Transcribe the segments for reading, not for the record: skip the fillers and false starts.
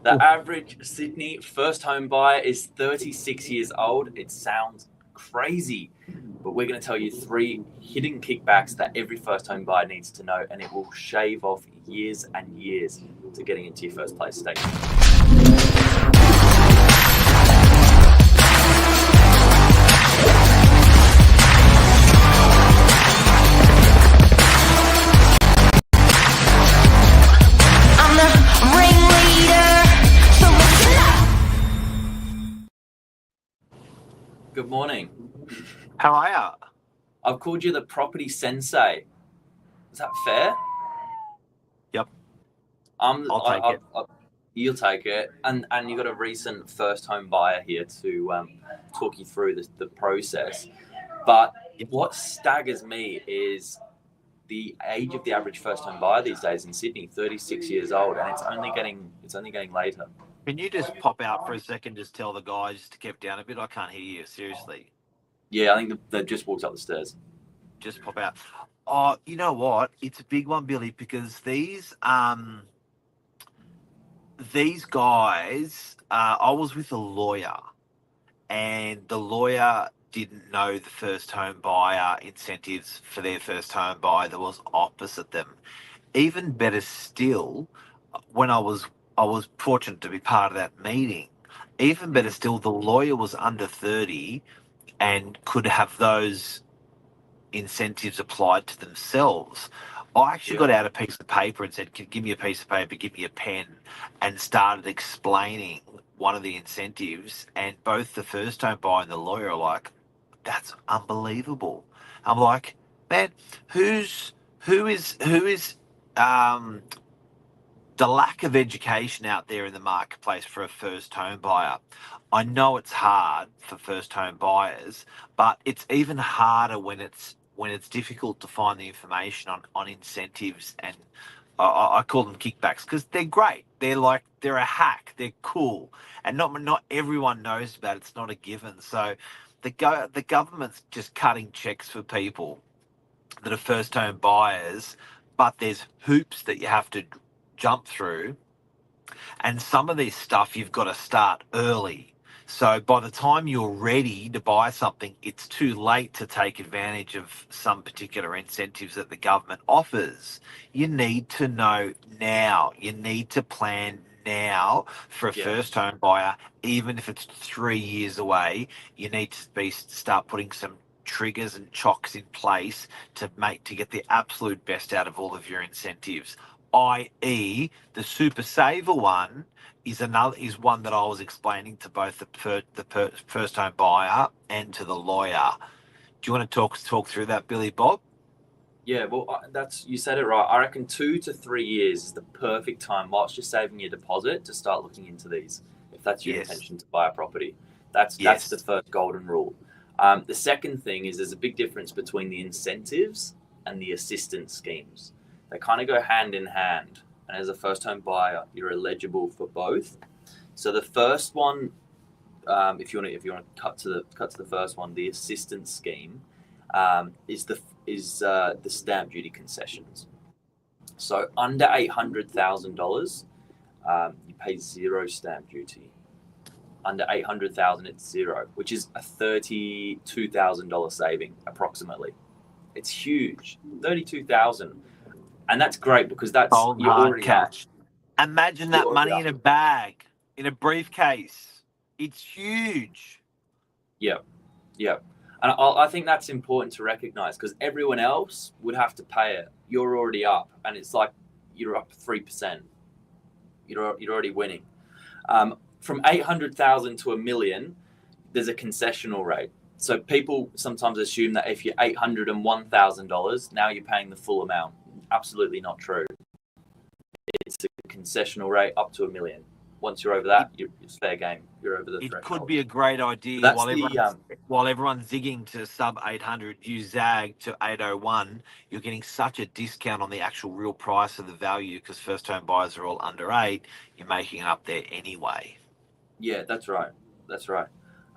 The average Sydney first home buyer is 36 years old. It sounds crazy, but we're going to tell you 3 hidden kickbacks that every first home buyer needs to know, and it will shave off years and years to getting into your first place station. Good morning. How are ya? I've called you the property sensei. Is that fair? Yep. I'll take it. You'll take it. And you've got a recent first home buyer here to talk you through the process. But what staggers me is the age of the average first home buyer these days in Sydney, 36 years old, and it's only getting later. Can you just pop out for a second, just tell the guys to keep down a bit? I can't hear you, seriously. Yeah, I think they've just walked up the stairs. Just pop out. Oh, you know what? It's a big one, Billy, because these guys, I was with a lawyer, and the lawyer didn't know the first home buyer incentives for their first home buyer that was opposite them. Even better still, when I was fortunate to be part of that meeting. Even better still, the lawyer was under 30 and could have those incentives applied to themselves. I actually got out a piece of paper and said, give me a piece of paper, give me a pen, and started explaining one of the incentives. And both the first home buyer and the lawyer are like, that's unbelievable. I'm like, man, who is the lack of education out there in the marketplace for a first home buyer. I know it's hard for first home buyers, but it's even harder when it's difficult to find the information on incentives, and I call them kickbacks because they're great. They're a hack. They're cool, and not everyone knows about it. It's not a given. So the government's just cutting checks for people that are first home buyers, but there's hoops that you have to jump through, and some of this stuff you've got to start early. So by the time you're ready to buy something, it's too late to take advantage of some particular incentives that the government offers. You need to know now. You need to plan now for a first home buyer, even if it's 3 years away. You need to start putting some triggers and chocks in place to get the absolute best out of all of your incentives. I.e., the super saver one is one that I was explaining to both the first home buyer and to the lawyer. Do you want to talk through that, Billy Bob? Yeah, well, you said it right. I reckon 2 to 3 years is the perfect time whilst you're saving your deposit to start looking into these. If that's your intention to buy a property, that's the first golden rule. The second thing is there's a big difference between the incentives and the assistance schemes. They kind of go hand in hand, and as a first home buyer, you're eligible for both. So the first one, if you want to cut to the first one, the assistance scheme is the stamp duty concessions. So under $800,000, you pay 0 stamp duty. Under $800,000, it's 0, which is a $32,000 saving approximately. It's huge, $32,000. And that's great because that's you already cash. Imagine that money in a bag, in a briefcase. It's huge. Yeah. And I think that's important to recognize because everyone else would have to pay it. You're already up, and it's like you're up 3%. You're already winning. From 800,000 to $1 million, there's a concessional rate. So people sometimes assume that if you're $801,000, now you're paying the full amount. Absolutely not true. It's a concessional rate up to $1 million. Once you're over that, it's fair game. You're over the threshold. It could be a great idea while everyone's zigging to sub 800, you zag to 801. You're getting such a discount on the actual real price of the value because first home buyers are all under 8. You're making it up there anyway. Yeah, that's right.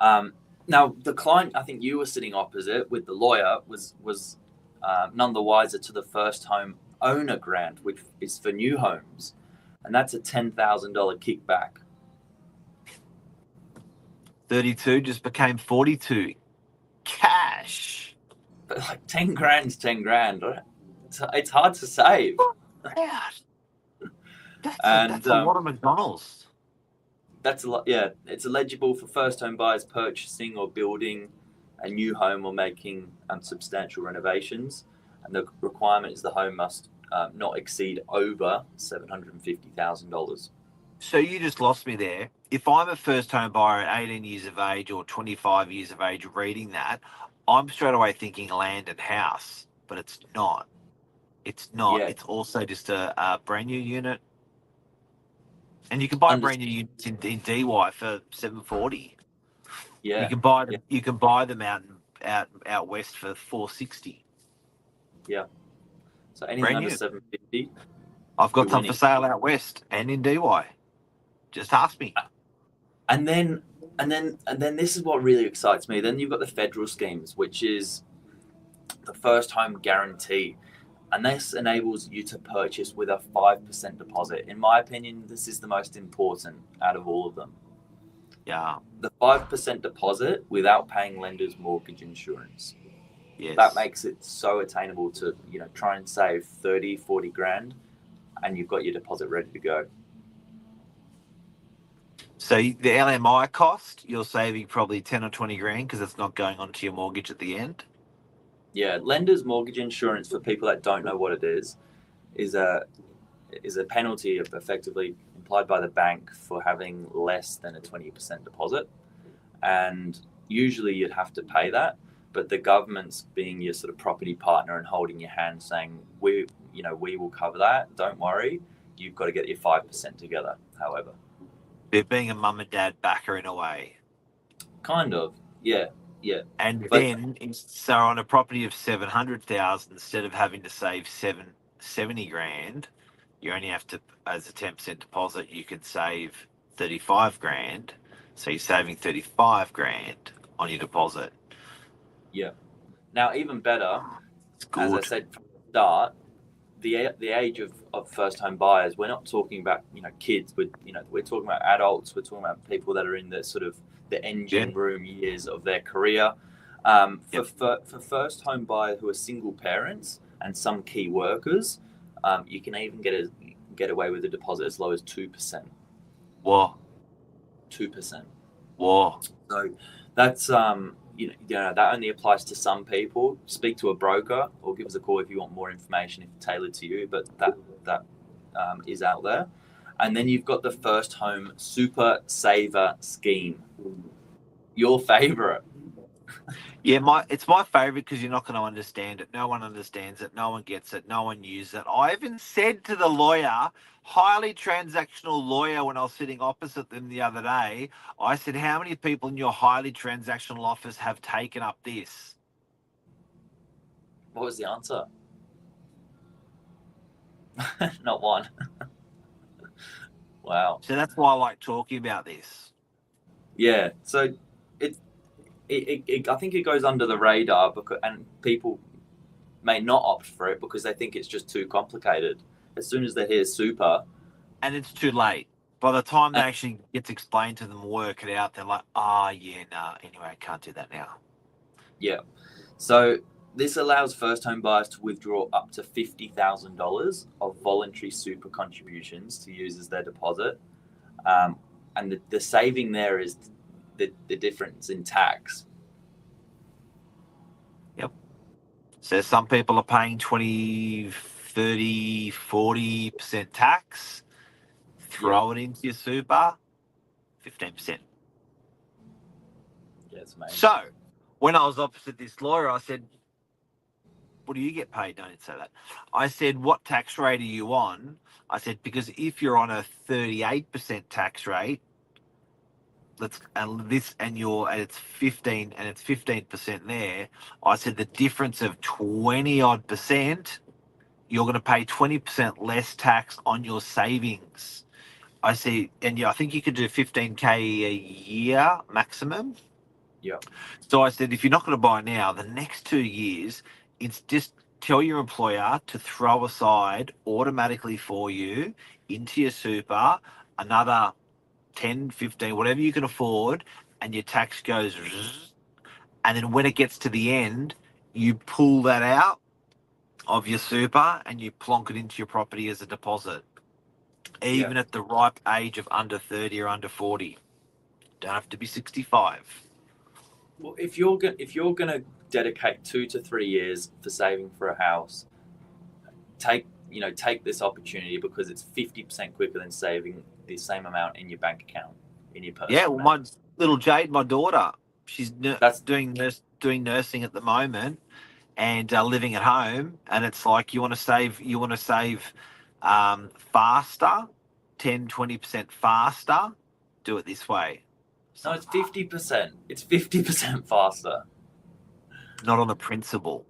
Now the client, I think you were sitting opposite with the lawyer, was none the wiser to the first home owner grant, which is for new homes. and that's a $10,000 kickback. 32 just became 42. Cash. But like 10 grand's 10 grand. It's hard to save. That's a lot of McDonald's. That's a lot. Yeah, it's eligible for first home buyers purchasing or building a new home or making substantial renovations, and the requirement is the home must not exceed over $750,000. So you just lost me there. If I'm a first home buyer at 18 years of age or 25 years of age reading that, I'm straight away thinking land and house, but it's not. It's not. Yeah. It's also just a brand new unit. And you can buy brand new units in DY for $740. Yeah. You can buy them out west for $460. Yeah. So anything under $750. I've got some for sale out west and in DY. Just ask me. And then this is what really excites me. Then you've got the federal schemes, which is the first home guarantee. And this enables you to purchase with a 5% deposit. In my opinion, this is the most important out of all of them. Yeah. The 5% deposit without paying lenders' mortgage insurance. Yes. That makes it so attainable to, try and save 30, 40 grand, and you've got your deposit ready to go. So the LMI cost, you're saving probably 10 or 20 grand because it's not going onto your mortgage at the end. Yeah, lender's mortgage insurance, for people that don't know what it is a penalty effectively implied by the bank for having less than a 20% deposit. And usually you'd have to pay that, but the government's being your sort of property partner and holding your hand saying, we will cover that. Don't worry. You've got to get your 5% together, however. They're being a mum and dad backer in a way. Kind of, yeah. Yeah. So on a property of 700,000, instead of having to save 70 grand, you only have to, as a 10% deposit, you could save 35 grand. So you're saving 35 grand on your deposit. Yeah. Now, even better, as I said from the start, the age of first home buyers, we're not talking about, kids, we're talking about adults, we're talking about people that are in the sort of the engine room years of their career. For first home buyers who are single parents and some key workers, you can even get away with a deposit as low as 2%. Whoa. 2%. Whoa. So that's that only applies to some people. Speak to a broker or give us a call if you want more information, if tailored to you. But that is out there. And then you've got the first home super saver scheme. Your favorite. Yeah, it's my favorite because you're not going to understand it. No one understands it. No one gets it. No one uses it. I even said to the lawyer, highly transactional lawyer, when I was sitting opposite them the other day, I said, how many people in your highly transactional office have taken up this? What was the answer? Not one. Wow. So that's why I like talking about this. Yeah. So I think it goes under the radar and people may not opt for it because they think it's just too complicated. As soon as they hear super, and it's too late. By the time they actually gets explained to them, work it out, they're like, anyway, I can't do that now. Yeah. So this allows first home buyers to withdraw up to $50,000 of voluntary super contributions to use as their deposit. And the saving there is the difference in tax. Yep. So some people are paying 20, 30, 40% tax. Throw it into your super, 15%. Yeah, it's amazing. So when I was opposite this lawyer, I said, what do you get paid? Don't say that. I said, what tax rate are you on? I said, because if you're on a 38% tax rate, it's 15% there. I said the difference of 20 odd percent, you're going to pay 20% less tax on your savings. I see, and I think you could do 15K a year maximum. Yeah. So I said, if you're not going to buy now, the next 2 years, it's just tell your employer to throw aside automatically for you into your super another 10, 15, whatever you can afford, and your tax goes zzz, and then when it gets to the end, you pull that out of your super and you plonk it into your property as a deposit, even at the ripe age of under 30 or under 40. Don't have to be 65. Well, if you're gonna dedicate 2 to 3 years for saving for a house, take this opportunity, because it's 50% quicker than saving the same amount in your bank account, in your personal. Yeah, well, my little Jade, my daughter, she's doing nursing at the moment, and living at home, and it's like you want to save faster, 10-20% faster. Do it this way. No, it's 50%. It's 50% faster. Not on the principle.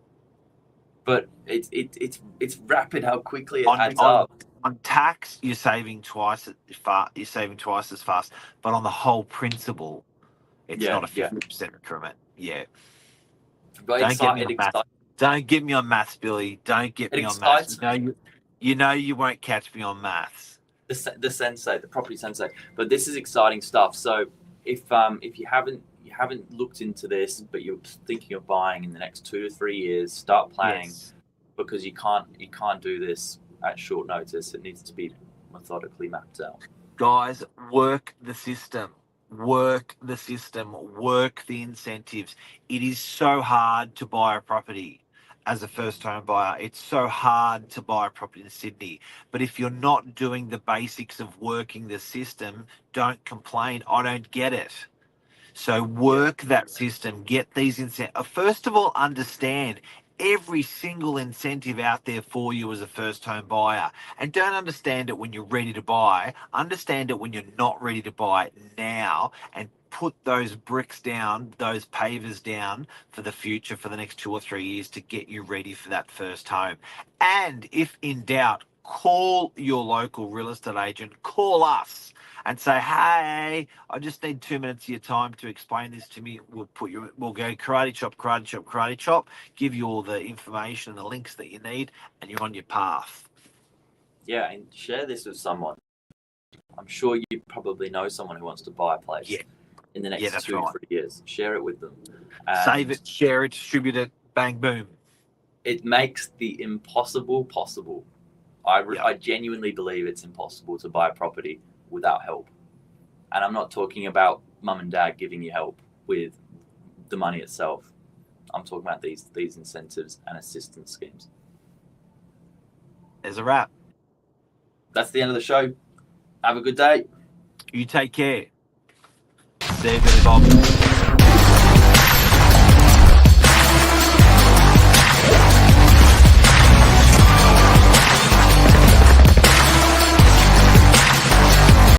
But it's rapid how quickly it adds up. On tax, you're saving twice as fast, but on the whole principle, it's not a 50% increment. Yeah. But don't get me on maths, Billy. Don't get me on maths. You know you won't catch me on maths. The SENSEI, the property SENSEI. But this is exciting stuff. So if you haven't looked into this, but you're thinking of buying in the next 2 to 3 years, start planning, because you can't do this at short notice. It needs to be methodically mapped out. Guys, work the system. Work the incentives. It is so hard to buy a property as a first home buyer. It's so hard to buy a property in Sydney. But if you're not doing the basics of working the system, don't complain. I don't get it. So work that system, get these incentives. First of all, understand every single incentive out there for you as a first home buyer. And don't understand it when you're ready to buy. Understand it when you're not ready to buy now, and put those bricks down, those pavers down for the future, for the next 2 or 3 years, to get you ready for that first home. And if in doubt, call your local real estate agent, call us and say, hey, I just need 2 minutes of your time to explain this to me. We'll go karate chop, give you all the information and the links that you need, and you're on your path. Yeah, and share this with someone. I'm sure you probably know someone who wants to buy a place in the next 2 or 3 years. Share it with them. Save it, share it, distribute it, bang, boom. It makes the impossible possible. I genuinely believe it's impossible to buy a property without help. And I'm not talking about mum and dad giving you help with the money itself. I'm talking about these incentives and assistance schemes. There's a wrap. That's the end of the show. Have a good day. You take care. See you, Billy Bob.